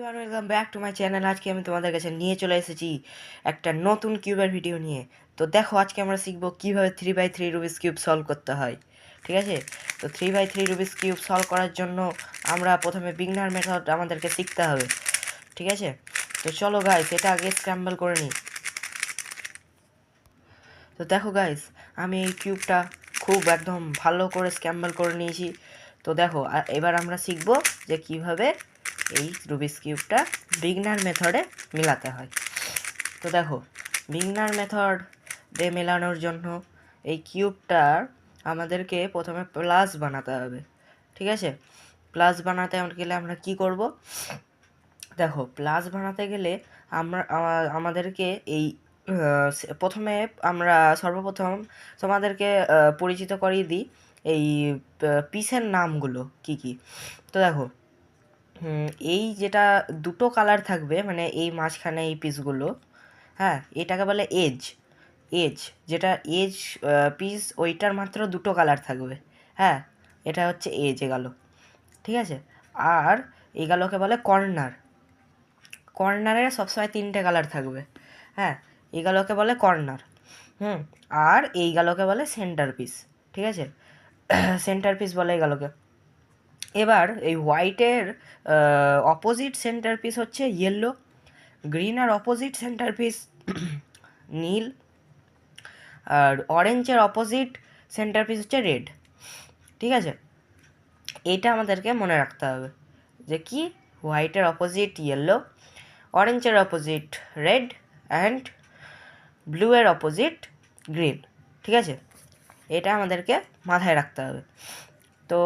Everyone, welcome back to my channel. আজকে আমি তোমাদের কাছে নিয়ে চলে এসেছি একটা নতুন কিউবের ভিডিও নিয়ে। তো দেখো, আজকে আমরা শিখবো কীভাবে 3x3 রুবিক্স কিউব সলভ করতে হয়। ঠিক আছে, তো 3x3 রুবিক্স কিউব সলভ করার জন্য আমরা প্রথমে বিগনার মেথড আমাদেরকে শিখতে হবে। ঠিক আছে, তো চলো গাইস, এটা আগে স্ক্র্যাম্বল করে নিই। তো দেখো গাইস, আমি এই কিউবটা খুব একদম ভালো করে স্ক্র্যাম্বল করে নিয়েছি। তো দেখো, এবার আমরা শিখবো যে কিভাবে এই রুবিক্স কিউবটা বিগনার মেথডে মেলাতে হয়। তো দেখো, বিগনার মেথডে মেলানোর জন্য এই কিউবটার আমাদেরকে প্রথমে প্লাস বানাতে হবে। ঠিক আছে, প্লাস বানাতে গেলে আমরা কি করব? দেখো, প্লাস বানাতে গেলে আমাদেরকে এই প্রথমে আমরা সর্বপ্রথম তোমাদেরকে পরিচিত করিয়ে দিই এই পিসের নামগুলো কি কি। তো দেখো, এই যেটা দুটো কালার থাকবে, মানে এই মাঝখানে এই পিসগুলো, হ্যাঁ, এটাকে বলে এজ। এজ যেটা এজ পিস, ওইটার মাত্র দুটো কালার থাকবে। হ্যাঁ, এটা হচ্ছে এজ গেল। ঠিক আছে, আর এগুলোকে বলে কর্নার। কর্নারের সবসময় তিনটে কালার থাকবে। হ্যাঁ, এইগুলোকে বলে কর্নার। আর এইগুলোকে বলে সেন্টার পিস। ঠিক আছে, সেন্টার পিস বলে এইগুলোকে। এবার এই হোয়াইটের অপোজিট সেন্টার পিস হচ্ছে ইয়েলো, গ্রিন আর অপোজিট সেন্টার পিস নীল, আর অরেঞ্জের অপোজিট সেন্টার পিস হচ্ছে রেড। ঠিক আছে, এটা আমাদেরকে মনে রাখতে হবে যে কি, হোয়াইটের অপোজিট ইয়েলো, অরেঞ্জের অপোজিট রেড, অ্যান্ড ব্লুয়ের অপোজিট গ্রিন। ঠিক আছে, এটা আমাদেরকে মাথায় রাখতে হবে। তো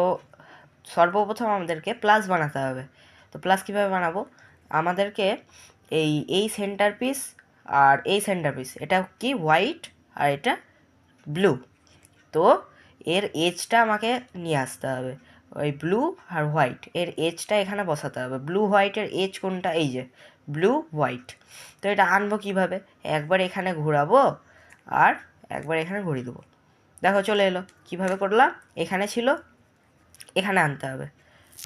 সর্বপ্রথম আমাদেরকে প্লাস বানাতে হবে। তো প্লাস কীভাবে বানাবো? আমাদেরকে এই সেন্টার পিস আর এই সেন্টার পিস, এটা কি হোয়াইট আর এটা ব্লু। তো এর এজটা আমাকে নিয়ে আসতে হবে, ওই ব্লু আর হোয়াইট এর এজটা এখানে বসাতে হবে। ব্লু হোয়াইটের এজ কোনটা? এই যে ব্লু হোয়াইট। তো এটা আনবো কীভাবে? একবার এখানে ঘোরাবো আর একবার এখানে ঘুরিয়ে দেবো। দেখো চলে এলো। কীভাবে করলাম? এখানে ছিল, এখানে আনতে হবে।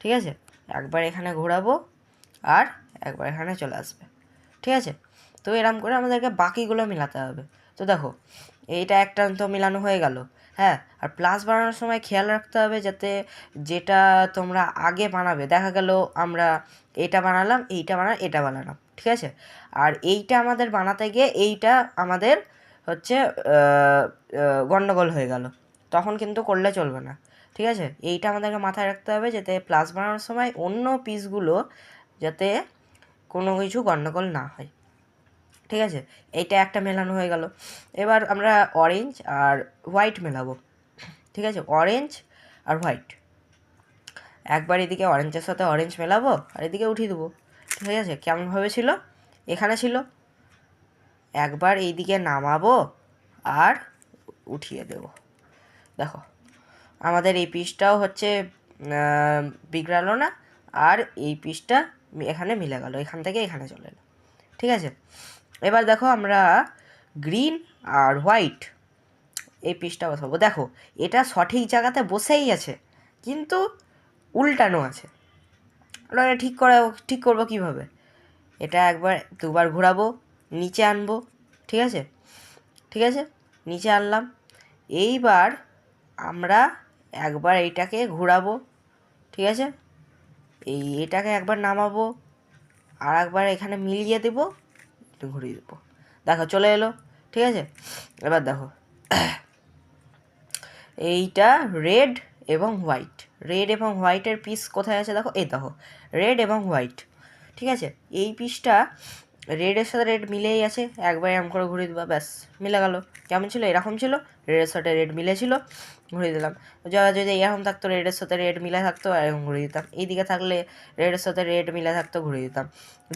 ঠিক আছে, একবার এখানে ঘোরাবো আর একবার এখানে চলে আসবে। ঠিক আছে, তো এরম করে আমাদেরকে বাকিগুলো মেলাতে হবে। তো দেখো, এইটা একটা তো মেলানো হয়ে গেল। হ্যাঁ, আর প্লাস বানানোর সময় খেয়াল রাখতে হবে যাতে যেটা তোমরা আগে বানাবে, দেখা গেল আমরা এটা বানালাম, এইটা বানালাম, এটা বানালাম। ঠিক আছে, আর এইটা আমাদের বানাতে গিয়ে এইটা আমাদের হচ্ছে গণ্ডগোল হয়ে গেল, তখন কিন্তু করলে চলবে না। ঠিক আছে, এইটা আমাদেরকে মাথায় রাখতে হবে যাতে প্লাস বানানোর সময় অন্য পিসগুলো যাতে কোনো কিছু গণ্ডগোল না হয়। ঠিক আছে, এইটা একটা মেলানো হয়ে গেল। এবার আমরা অরেঞ্জ আর হোয়াইট মেলাবো। ঠিক আছে, অরেঞ্জ আর হোয়াইট, একবার এদিকে অরেঞ্জের সাথে অরেঞ্জ মেলাবো আর এদিকে উঠিয়ে দেবো। ঠিক আছে, কেমনভাবে ছিল? এখানে ছিল, একবার এইদিকে নামাবো আর উঠিয়ে দেব। দেখো, আমাদের এই পিসটাও হচ্ছে বিগড়ালো না, আর এই পিসটা এখানে মিলে গেল, এখান থেকে এখানে চলে এলো। ঠিক আছে, এবার দেখো আমরা গ্রিন আর হোয়াইট এই পিসটা বসাবো। দেখো, এটা সঠিক জায়গাতে বসেই আছে কিন্তু উল্টানো আছে। আমরা এটা ঠিক করবো কীভাবে? এটা একবার দুবার ঘোরাবো, নিচে আনবো। ঠিক আছে, ঠিক আছে, নিচে আনলাম। এইবার আমরা একবার এইটাকে ঘোরাবো। ঠিক আছে, এটাকে একবার নামাবো আর একবার এখানে মিলিয়ে দেবো, একটু ঘুরিয়ে দেবো। দেখো চলে এলো। ঠিক আছে, এবার দেখো এইটা রেড এবং হোয়াইট, রেড এবং হোয়াইটের পিস কোথায় আছে? দেখো, এই দেখো রেড এবং হোয়াইট। ঠিক আছে, এই পিসটা রেডের সাথে রেড মিলেই আছে, একবার এরকম করে ঘুরিয়ে দেবা, ব্যাস মিলে গেল। কেমন ছিল? এরকম ছিল, রেডের সাথে রেড মিলে ছিল, ঘুরিয়ে দিলাম। যদি এরকম থাকতো, রেডের সাথে রেড মিলে থাকতো, এরকম ঘুরিয়ে দিতাম। এইদিকে থাকলে রেডের সাথে রেড মিলে থাকতো, ঘুরিয়ে দিতাম।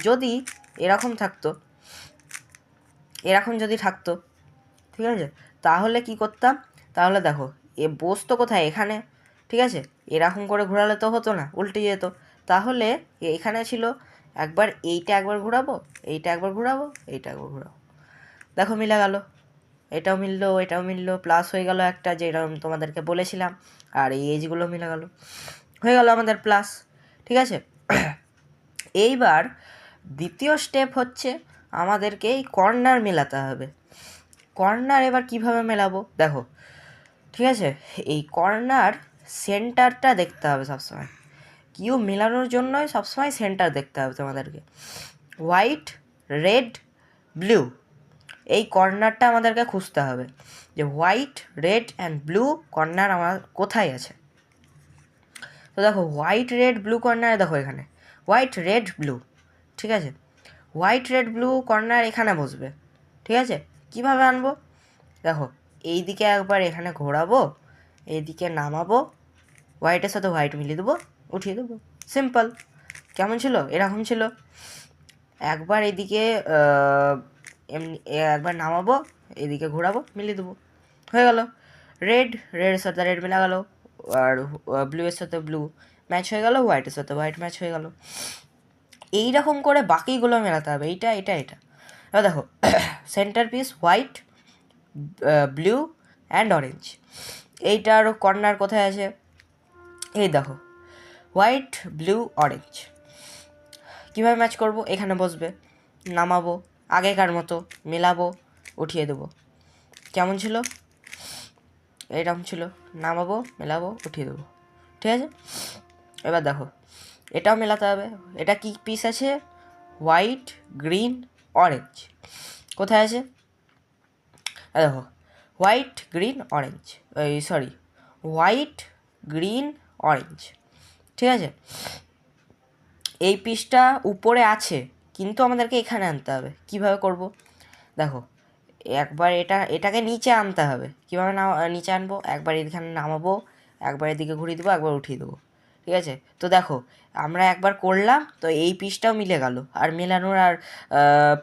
যদি এরকম থাকতো, এরকম যদি থাকতো, ঠিক আছে, তাহলে কি করতাম? তাহলে দেখো, এ বসতো কোথায়? এখানে। ঠিক আছে, এরকম করে ঘোরালে তো হতো না, উল্টে যেত। তাহলে এখানে ছিল, একবার এইটা একবার ঘোরাবো, এইটা একবার ঘোরাবো, এইটা একবার ঘোরাবো। দেখো মিলে গেল, এটাও মিললো, এটাও মিললো, প্লাস হয়ে গেল একটা, যেরকম তোমাদেরকে বলেছিলাম। আর এই এজগুলো মিলে গেল, হয়ে গেল আমাদের প্লাস। ঠিক আছে, এইবার দ্বিতীয় স্টেপ হচ্ছে আমাদেরকে এই কর্নার মেলাতে হবে। কর্নার এবার কিভাবে মেলাবো দেখো, ঠিক আছে, এই কর্নার সেন্টারটা দেখতে হবে সবসময়। কিউ মেলানোর জন্যই সবসময় সেন্টার দেখতে হবে তোমাদেরকে। হোয়াইট, রেড, ব্লু, এই কর্নারটা আমাদেরকে খুঁজতে হবে যে white, red and blue corner আমার কোথায় আছে। তো দেখো হোয়াইট, রেড, ব্লু কর্নারে দেখো এখানে হোয়াইট, রেড, ব্লু, ঠিক আছে। হোয়াইট, রেড, ব্লু কর্নার এখানে বসবে, ঠিক আছে। কীভাবে আনবো দেখো, এই দিকে একবার এখানে ঘোরাবো, এইদিকে নামাবো, হোয়াইটের সাথে হোয়াইট মিলিয়ে দেবো, উঠিয়ে দেবো, সিম্পল। কেমন ছিল? এরকম ছিল। একবার এদিকে এমনি একবার নামাবো, এদিকে ঘোরাবো, মিলিয়ে দেবো, হয়ে গেল। রেডের সাথে রেড মিলা গেল, আর ব্লু এর সাথে ব্লু ম্যাচ হয়ে গেল, হোয়াইটের সাথে হোয়াইট ম্যাচ হয়ে গেল। এইরকম করে বাকিগুলো মেলাতে হবে, এইটা এটা এটা। এবার দেখো centre piece white, blue and orange, এইটার কর্নার কোথায় আছে? এই দেখো হোয়াইট, ব্লু, অরেঞ্জ। কীভাবে ম্যাচ করব? এখানে বসবে, নামাবো, আগেকার মতো মেলাবো, উঠিয়ে দেবো। কেমন ছিল? এরকম ছিল, নামাবো, মেলাবো, উঠিয়ে দেবো, ঠিক আছে। এবার দেখো এটাও মেলাতে হবে। এটা কি পিস আছে? White, green, orange. কোথায় আছে? দেখো white, green, orange, sorry white, green, orange, ঠিক আছে। এই পিসটা উপরে আছে কিন্তু আমাদেরকে এখানে আনতে হবে। কিভাবে করব দেখো, একবার এটাকে নিচে আনতে হবে। কীভাবে নিচে আনবো? একবার এখানে নামাবো, একবার এদিকে ঘুরিয়ে দেবো, একবার উঠিয়ে দেবো, ঠিক আছে। তো দেখো আমরা একবার করলাম, তো এই পিসটাও মিলে গেল, আর মেলানোর আর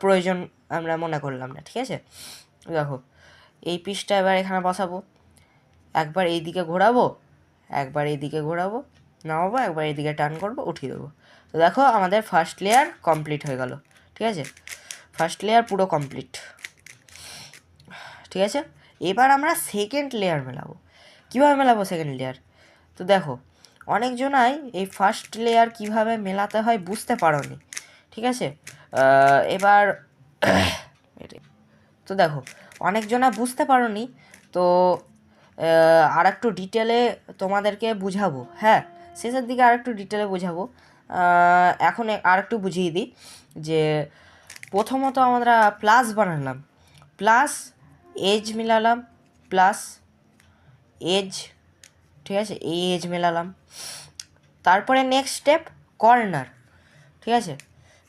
প্রয়োজন আমরা মনে করলাম না, ঠিক আছে। দেখো এই পিসটা এবার এখানে বসাবো, একবার এই দিকে ঘোরাবো, একবার এইদিকে ঘোরাবো, নামাবো, একবার এইদিকে টার্ন করবো, উঠিয়ে দেবো। তো দেখো আমাদের ফার্স্ট লেয়ার কমপ্লিট হয়ে গেল, ঠিক আছে। ফার্স্ট লেয়ার পুরো কমপ্লিট, ঠিক আছে। এবার আমরা সেকেন্ড লেয়ার মেলাবো। কীভাবে মেলাবো সেকেন্ড লেয়ার? তো দেখো অনেকজনাই এই ফার্স্ট লেয়ার কিভাবে মেলাতে হয় বুঝতে পারোনি, ঠিক আছে। এবার তো দেখো অনেকজনা বুঝতে পারোনি, তো আর একটু ডিটেলে তোমাদেরকে বুঝাবো, হ্যাঁ শেষের দিকে আর একটু ডিটেলে বোঝাবো। এখন আর একটু বুঝিয়ে দিই যে প্রথমত আমরা প্লাস বানালাম, প্লাস এজ মেলালাম, প্লাস এজ, ঠিক আছে, এই এজ মেলালাম। তারপরে নেক্সট স্টেপ কর্নার, ঠিক আছে।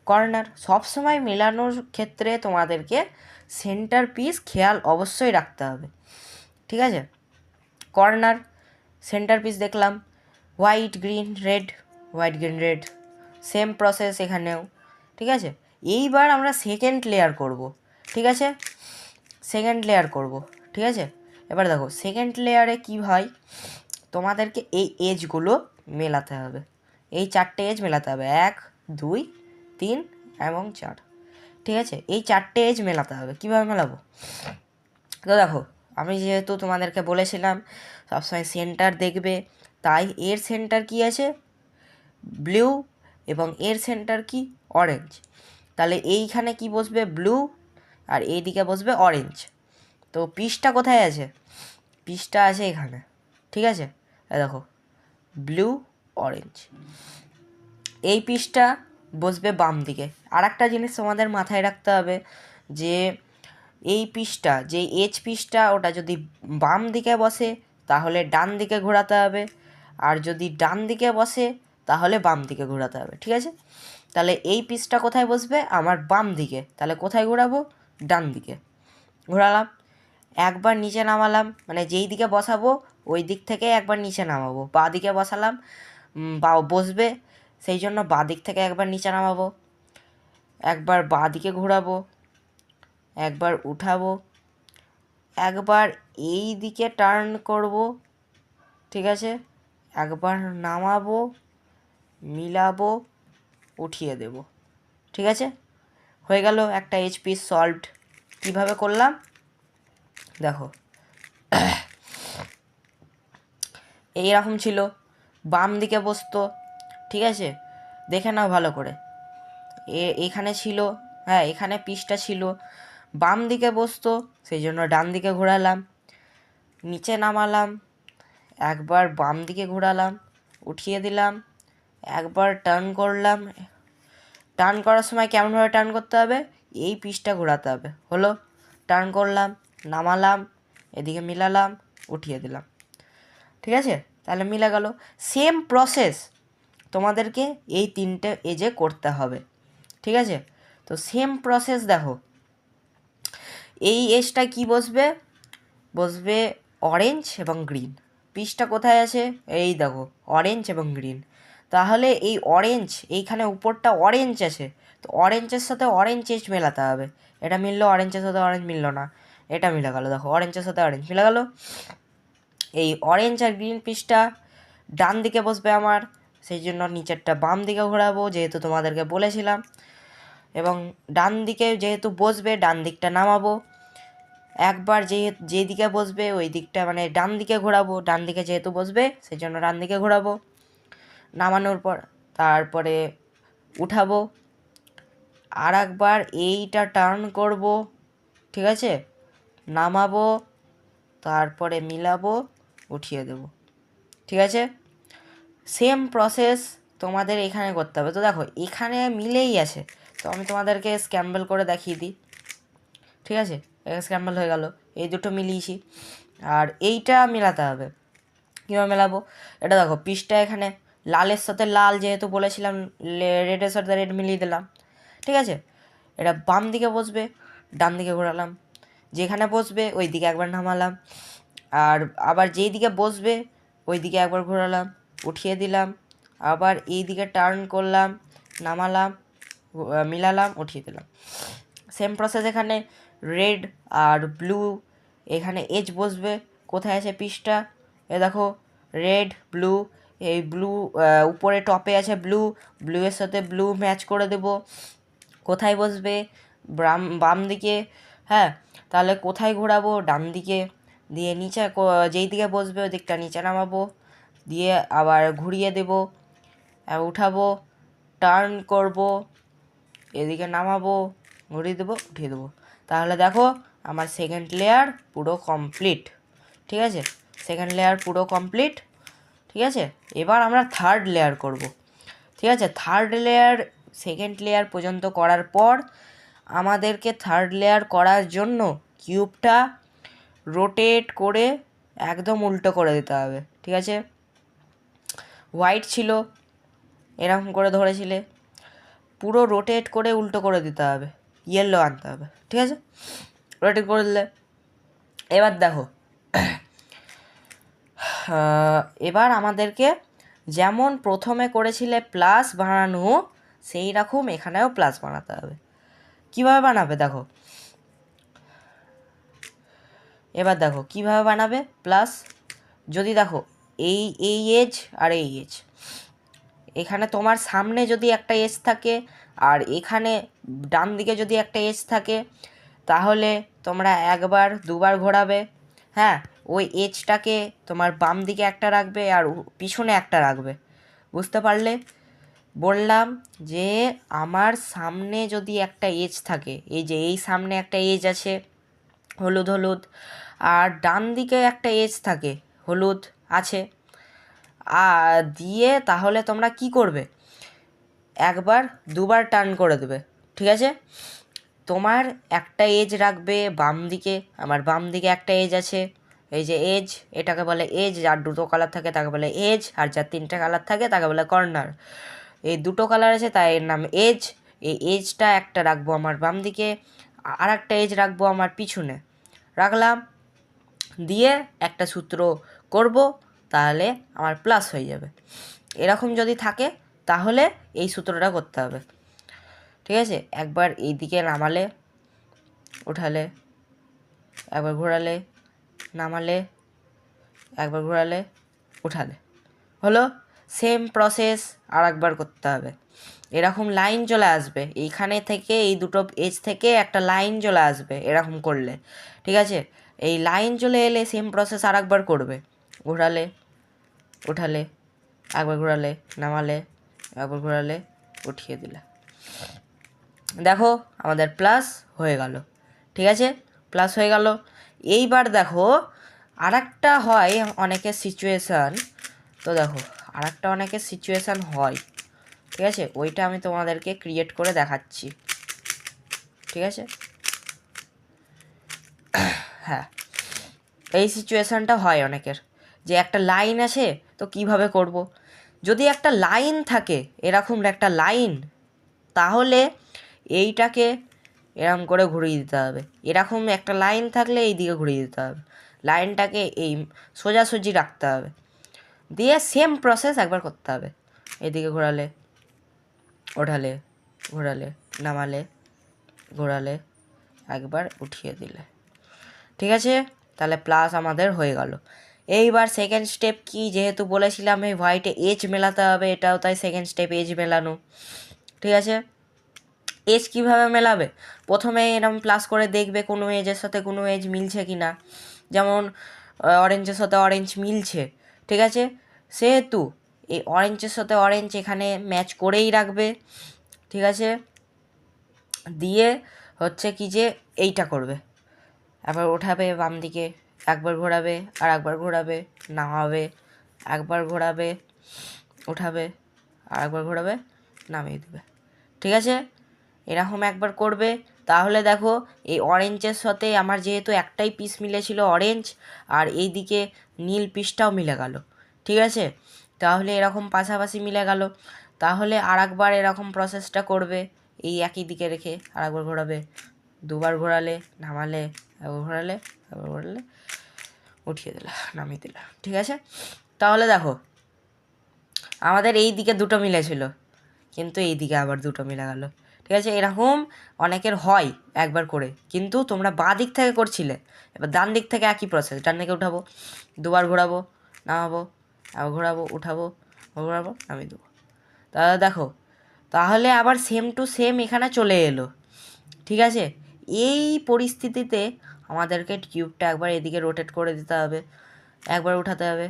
কর্নার সবসময় মেলানোর ক্ষেত্রে তোমাদেরকে সেন্টার পিস খেয়াল অবশ্যই রাখতে হবে, ঠিক আছে। কর্নার সেন্টার পিস দেখলাম, white, green, red, white, green, red, same process এখানেও, ঠিক আছে। এইবার আমরা সেকেন্ড লেয়ার করব, ঠিক আছে, সেকেন্ড লেয়ার করব, ঠিক আছে। এবার দেখো সেকেন্ড লেয়ারে কী হয়, তোমাদেরকে এই এজগুলো মেলাতে হবে, এই চারটে এজ মেলাতে হবে, 1, 2, 3 এবং 4, ঠিক আছে। এই চারটে এজ মেলাতে হবে। কীভাবে মেলাবো? তো দেখো আমি যেহেতু তোমাদেরকে বলেছিলাম সবসময় সেন্টার দেখবে, তাই এর সেন্টার কি আছে? ব্লু, এবং এর সেন্টার কি? অরেঞ্জ। তাহলে এইখানে কি বসবে? ব্লু, আর এইদিকে বসবে অরেঞ্জ। তো পিসটা কোথায় আছে? পিসটা আছে এখানে, ঠিক আছে। দেখো ব্লু, অরেঞ্জ, এই পিসটা বসবে বাম দিকে। আর একটা জিনিস তোমাদের মাথায় রাখতে হবে যে এই পিসটা, যে এজ পিসটা, ওটা যদি বাম দিকে বসে তাহলে ডান দিকে ঘোরাতে হবে, আর যদি ডান দিকে বসে তাহলে বাম দিকে ঘোরাতে হবে, ঠিক আছে। তাহলে এই পিসটা কোথায় বসবে? আমার বাম দিকে। তাহলে কোথায় ঘোরাবো? ডান দিকে ঘোরালাম। একবার নিচে নামালাম, মানে যেই দিকে বসাবো ওই দিক থেকে একবার নিচে নামাবো। বাঁ দিকে বসালাম, বা বসবে, সেই জন্য বাঁ দিক থেকে একবার নিচে নামাবো, একবার বাঁ দিকে ঘোরাবো, একবার উঠাবো, একবার এই দিকে টার্ন করব, ঠিক আছে, একবার নামাবো, মিলাবো, উঠিয়ে দেব, ঠিক আছে। হয়ে গেল একটা এজ পিস সলভড। কীভাবে করলাম দেখো, এইরকম ছিল, বাম দিকে বসতো, ঠিক আছে, দেখে নাও ভালো করে। এখানে ছিল, হ্যাঁ এখানে পিসটা ছিল, বাম দিকে বসতো, সেই জন্য ডান দিকে ঘোরালাম, নিচে নামালাম, একবার বাম দিকে ঘোরালাম, উঠিয়ে দিলাম, একবার টার্ন করলাম। টার্ন করার সময় কেমনভাবে টার্ন করতে হবে, এই পিসটা ঘোরাতে হবে। হলো, টার্ন করলাম, নামালাম, এদিকে মিলালাম, উঠিয়ে দিলাম। ঠিক আছে, তাহলে মিলে গেল। সেম প্রসেস তোমাদেরকে এই 3টে এজে করতে হবে। ঠিক আছে, তো সেম প্রসেস দেখো, এই এজটা কি বসবে, বসবে অরেঞ্জ এবং গ্রিন। পিসটা কোথায় আছে, এই দেখো অরেঞ্জ এবং গ্রিন। তাহলে এই অরেঞ্জ, এইখানে উপরটা অরেঞ্জ আছে, তো অরেঞ্জের সাথে অরেঞ্জ এজ মেলাতে হবে। এটা মিললো, অরেঞ্জের সাথে অরেঞ্জ মিললো না, এটা মিলে গেল। দেখো অরেঞ্জের সাথে অরেঞ্জ মিলে গেল। এই অরেঞ্জ আর গ্রিন পিসটা ডান দিকে বসবে আমার, সেই জন্য নিচেরটা বাম দিকে ঘোরাবো, যেহেতু তোমাদেরকে বলেছিলাম। এবং ডান দিকে যেহেতু বসবে, ডান দিকটা নামাবো। একবার যেদিকে বসবে ওই দিকটা মানে ডান দিকে ঘোরাবো, ডান দিকে যেহেতু বসবে সেই জন্য ডান দিকে ঘোরাবো। নামানোর পর তারপরে উঠাবো, আর একবার এইটা টার্ন করব। ঠিক আছে, নামাবো, তারপরে মিলাবো, উঠিয়ে দেব। ঠিক আছে, সেম প্রসেস তোমাদের এখানে করতে হবে। তো দেখো এখানে মিলেই আছে, তো আমি তোমাদেরকে স্ক্যাম্বল করে দেখিয়ে দিই। ঠিক আছে, স্ক্যাম্বল হয়ে গেল, এই দুটো মিলিয়েছি। আর এইটা মেলাতে হবে, কীভাবে মেলাবো, এটা দেখো পিসটা এখানে লালের সাথে লাল যেহেতু বলেছিলাম, রেডের সাথে রেড মিলিয়ে দিলাম। ঠিক আছে, এটা বাম দিকে বসবে, ডান দিকে ঘোরালাম, যেখানে বসবে ওই দিকে একবার নামালাম, আর আবার যেই দিকে বসবে ওই দিকে একবার ঘোরালাম, উঠিয়ে দিলাম, আবার এই দিকে টার্ন করলাম, নামালাম, মিলালাম, উঠিয়ে দিলাম। সেম প্রসেস এখানে রেড আর ব্লু, এখানে এজ বসবে, কোথায় আছে পিসটা, এ দেখো রেড ব্লু, এই ব্লু উপরে টপে আছে ব্লু, ব্লুয়ের সাথে ব্লু ম্যাচ করে দেব। কোথায় বসবে, বাম দিকে। হ্যাঁ, তাহলে কোথায় ঘোরাবো, ডান দিকে, দিয়ে নিচে যেই দিকে বসবে ওই দিকটা নিচে নামাবো, দিয়ে আবার ঘুরিয়ে দেব, উঠাবো, টার্ন করব, এদিকে নামাবো, ঘুরিয়ে দেবো, উঠিয়ে দেবো। তাহলে দেখো আমার সেকেন্ড লেয়ার পুরো কমপ্লিট। ঠিক আছে, সেকেন্ড লেয়ার পুরো কমপ্লিট। ঠিক আছে, এবার আমরা থার্ড লেয়ার করব। ঠিক আছে, থার্ড লেয়ার সেকেন্ড লেয়ার পর্যন্ত করার পর আমাদেরকে থার্ড লেয়ার করার জন্য কিউবটা রোটেট করে একদম উল্টো করে দিতে হবে। ঠিক আছে, হোয়াইট ছিল এরকম করে ধরেছিলে, পুরো রোটেট করে উল্টো করে দিতে হবে, ইয়েলো আনতে হবে। ঠিক আছে, রোটেট করে দিলে এবার দেখো, এবার আমাদেরকে যেমন প্রথমে করেছিলে প্লাস বানানো, সেই রকম এখানেও প্লাস বানাতে হবে। কীভাবে বানাবে দেখো, এবার দেখো কীভাবে বানাবে প্লাস। যদি দেখো এই এজ আর এই এজ, এখানে তোমার সামনে যদি একটা এজ থাকে আর এখানে ডান দিকে যদি একটা এজ থাকে, তাহলে তোমরা একবার দুবার ঘোরাবে। হ্যাঁ, ওই এজটাকে তোমার বাম দিকে একটা রাখবে আর পিছনে একটা রাখবে। বুঝতে পারলে? বললাম যে আমার সামনে যদি একটা এজ থাকে, এই যে এই সামনে একটা এজ আছে হলুদ হলুদ, আর ডান দিকে একটা এজ থাকে হলুদ আছে, আর দিয়ে তাহলে তোমরা কি করবে, একবার দুবার টার্ন করে দেবে। ঠিক আছে, তোমার একটা এজ রাখবে বাম দিকে, আমার বাম দিকে একটা এজ আছে, এই যে এজ, এটাকে বলে এজ। যার দুটো কালার থাকে তাকে বলে এজ, আর যার তিনটে কালার থাকে তাকে বলে কর্নার। এই দুটো কালার আছে তাই এর নাম এজ। এই এজটা একটা রাখবো আমার বাম দিকে, আর একটা এজ রাখবো আমার পিছনে, রাখলাম, দিয়ে একটা সূত্র করব, তাহলে আমার প্লাস হয়ে যাবে। এরকম যদি থাকে তাহলে এই সূত্রটা করতে হবে। ঠিক আছে, একবার এই দিকে নামালে, উঠালে, একবার ঘোরালে, নামালে, একবার ঘোরালে, উঠালে, হলো। সেম প্রসেস আর একবার করতে হবে। এরকম লাইন চলে আসবে এইখানে থেকে, এই দুটো এজ থেকে একটা লাইন চলে আসবে এরকম করলে। ঠিক আছে, এই লাইন চলে এলে সেম প্রসেস আর একবার করবে, ঘোরালে, উঠালে, একবার ঘোরালে, নামালে, একবার ঘোরালে, উঠিয়ে দিলে। দেখো আমাদের প্লাস হয়ে গেল, ঠিক আছে, প্লাস হয়ে গেল। এইবার দেখো আরেকটা হয় অনেকের সিচুয়েশান, তো দেখো আরেকটা অনেকের সিচুয়েশান হয়, ঠিক আছে, ওইটা আমি তোমাদেরকে ক্রিয়েট করে দেখাচ্ছি, ঠিক আছে। হ্যাঁ, এই সিচুয়েশানটা হয় অনেকের, যে একটা লাইন আছে তো কিভাবে করব। যদি একটা লাইন থাকে, এরকম একটা লাইন, তাহলে এইটাকে এরকম করে ঘুরিয়ে দিতে হবে। এরকম একটা লাইন থাকলে এই দিকে ঘুরিয়ে দিতে হবে, লাইনটাকে এই সোজাসুজি রাখতে হবে, দিয়ে সেম প্রসেস একবার করতে হবে। এদিকে ঘোরালে, ওঠালে, ঘোরালে, নামালে, ঘোরালে, একবার উঠিয়ে দিলে, ঠিক আছে। তাহলে প্লাস আমাদের হয়ে গেল। এইবার সেকেন্ড স্টেপ কি, যেহেতু বলেছিলাম এই হোয়াইটে এজ মেলাতে হবে, এটাও তাই সেকেন্ড স্টেপ এজ মেলানো, ঠিক আছে। এজ কীভাবে মেলাবে, প্রথমে এরকম প্লাস করে দেখবে কোনো এজের সাথে কোনো এজ মিলছে কি না। যেমন অরেঞ্জের সাথে অরেঞ্জ মিলছে, ঠিক আছে, সেহেতু এই অরেঞ্জের সাথে অরেঞ্জ এখানে ম্যাচ করেই রাখবে, ঠিক আছে। দিয়ে হচ্ছে কি যে এইটা করবে, একবার ওঠাবে বাম দিকে, একবার ঘোরাবে, আর একবার ঘোরাবে, নামাবে, একবার ঘোরাবে, উঠাবে, আর একবার ঘোরাবে, নামিয়ে দেবে, ঠিক আছে। এরকম একবার করবে, তাহলে দেখো এই অরেঞ্জের সাথে আমার যেহেতু একটাই পিস মিলেছিল অরেঞ্জ, আর এই দিকে নীল পিসটাও মিলে গেল, ঠিক আছে। তাহলে এরকম পাশাপাশি মিলে গেল। তাহলে আর একবার এরকম প্রসেসটা করবে, এই একই দিকে রেখে আর একবার ঘোরাবে, দুবার ঘোরালে, নামালে, একবার ঘোরালে, একবার ঘোরালে, উঠিয়ে দিলা, নামিয়ে দিলা, ঠিক আছে। তাহলে দেখো আমাদের এই দিকে দুটো মিলেছিল, কিন্তু এই দিকে আবার দুটো মিলে গেল, ঠিক আছে। এরকম অনেকের হয় একবার করে, কিন্তু তোমরা বাঁ দিক থেকে করছিলে, এবার ডান দিক থেকে একই প্রসেস, ডান দিকে উঠাবো, দুবার ঘোরাবো, নামাবো, আবার ঘোরাবো, উঠাবো, ঘোরাবো, নামিয়ে দেবো। তাহলে দেখো, তাহলে আবার সেম টু সেম এখানে চলে এলো, ঠিক আছে। এই পরিস্থিতিতে আমাদেরকে কিউবটা একবার এদিকে রোটেট করে দিতে হবে, একবার উঠাতে হবে,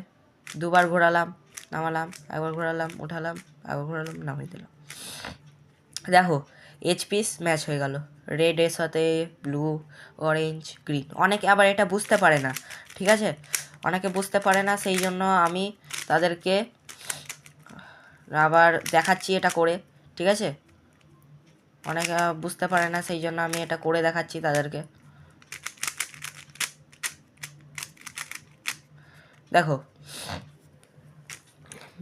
দুবার ঘোরালাম, নামালাম, একবার ঘোরালাম, উঠালাম, একবার ঘোরালাম, নামিয়ে দিলাম। দেখো এইচ পিস ম্যাচ হয়ে গেল, রেডের সাথে ব্লু, অরেঞ্জ, গ্রিন। অনেকে আবার এটা বুঝতে পারে না, ঠিক আছে, অনেকে বুঝতে পারে না, সেই জন্য আমি তাদেরকে আবার দেখাচ্ছি এটা করে, ঠিক আছে। অনেকে বুঝতে পারে না, সেই জন্য আমি এটা করে দেখাচ্ছি তাদেরকে। দেখো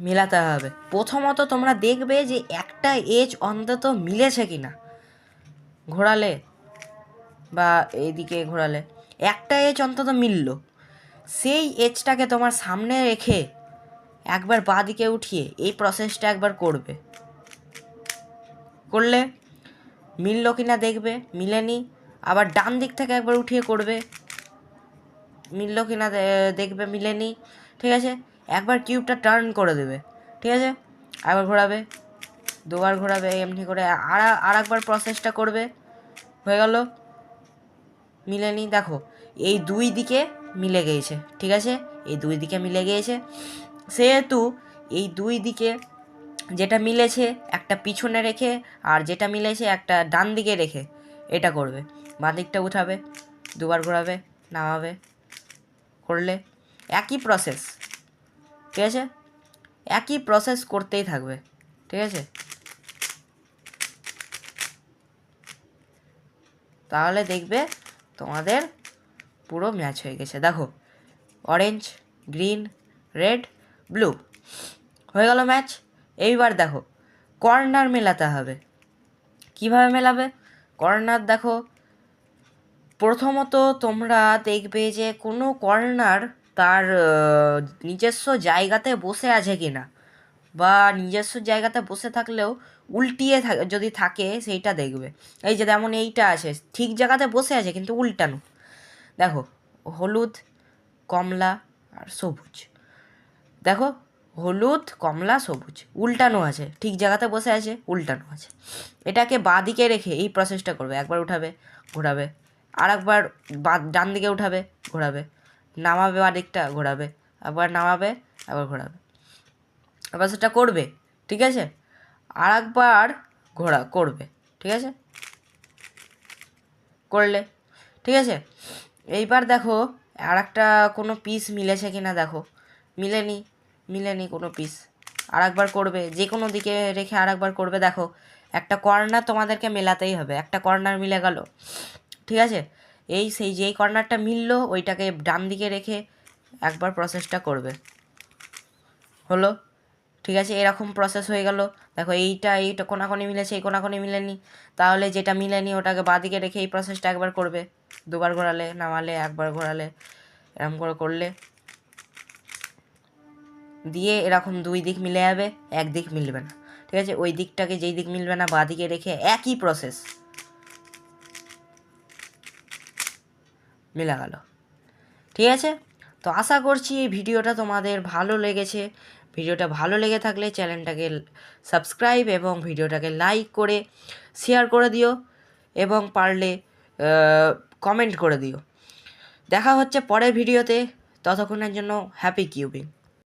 মেলাতে হবে, প্রথমত তোমরা দেখবে যে একটা এজ অন্তত মিলেছে কি না, ঘোরালে বা এইদিকে ঘোরালে একটা এজ অন্তত মিলল, সেই এজটাকে তোমার সামনে রেখে একবার বাঁ দিকে উঠিয়ে এই প্রসেসটা একবার করবে, করলে মিলল কি না দেখবে, মিলেনি, আবার ডান দিক থেকে একবার উঠিয়ে করবে, মিলল কি না দেখবে, মিলেনি, ঠিক আছে। একবার কিউবটা টার্ন করে দেবে, ঠিক আছে, একবার ঘোরাবে, দুবার ঘোরাবে, এমনি করে আর একবার প্রসেসটা করবে, হয়ে গেল, মিলেনি। দেখো এই দুই দিকে মিলে গিয়েছে, ঠিক আছে, এই দুই দিকে মিলে গিয়েছে, সেহেতু এই দুই দিকে যেটা মিলেছে একটা পিছনে রেখে, আর যেটা মিলেছে একটা ডান দিকে রেখে এটা করবে, বাঁ দিকটা উঠাবে, দুবার ঘোরাবে, নামাবে, করলে একই প্রসেস, ঠিক আছে, একই প্রসেস করতেই থাকবে, ঠিক আছে। তাহলে দেখবে তোমাদের পুরো ম্যাচ হয়ে গেছে। দেখো অরেঞ্জ, গ্রিন, রেড, ব্লু হয়ে গেল ম্যাচ। এইবার দেখো কর্নার মেলাতে হবে, কিভাবে মেলাবে কর্নার। দেখো প্রথমত তোমরা দেখবে যে কোনো কর্নার তার নিজস্ব জায়গাতে বসে আছে কি না, বা নিজস্ব জায়গাতে বসে থাকলেও উল্টিয়ে যদি থাকে সেইটা দেখবে। এই যে যেমন এইটা আছে ঠিক জায়গাতে বসে আছে কিন্তু উল্টানো, দেখো হলুদ, কমলা আর সবুজ, দেখো হলুদ, কমলা, সবুজ উল্টানো আছে, ঠিক জায়গাতে বসে আছে, উল্টানো আছে। এটাকে বাঁ দিকে রেখে এই প্রসেসটা করবে, একবার উঠাবে, ঘোরাবে, আর একবার ডান দিকে উঠাবে, ঘোরাবে, নামাবে বাঁ দিকটা, ঘোরাবে, আবার নামাবে, আবার ঘোরাবে, আবার সেটা করবে, ঠিক আছে, আর একবার ঘোরা করবে, ঠিক আছে। করলে, ঠিক আছে। এইবার দেখো আর একটা কোনো পিস মিলেছে কিনা দেখো, মিলেনি কোনো পিস। আর একবার করবে, যে কোনো দিকে রেখে আর একবার করবে, দেখো একটা কর্নার তোমাদেরকে মেলাতেই হবে, একটা কর্নার মিলে গেল, ঠিক আছে। সেই যেই কর্নারটা মিললো ওইটাকে ডান দিকে রেখে একবার প্রসেসটা করবে, হলো, ঠিক আছে। এরকম প্রসেস হয়ে গেল। দেখো এইটা কোনাকুনি মিলেছে, এই কোনাকুনি মিলেনি, তাহলে যেটা মিলেনি ওটাকে বাঁদিকে রেখে এই প্রসেসটা একবার করবে, দুবার ঘোরালে, নামালে, একবার ঘোরালে, এরকম করে করলে দিয়ে এরকম দুই দিক মিলে যাবে, এক দিক মিলবে না, ঠিক আছে। ওই দিকটাকে, যেই দিক মিলবে না বাঁদিকে রেখে একই প্রসেস মিলা গেল, ঠিক আছে। তো আশা করছি এই ভিডিওটা তোমাদের ভালো লেগেছে। ভিডিওটা ভালো লেগে থাকলে চ্যানেলটাকে সাবস্ক্রাইব এবং ভিডিওটাকে লাইক করে শেয়ার করে দিও এবং পারলে কমেন্ট করে দিও। দেখা হচ্ছে পরের ভিডিওতে, ততক্ষণের জন্য হ্যাপি কিউবিং।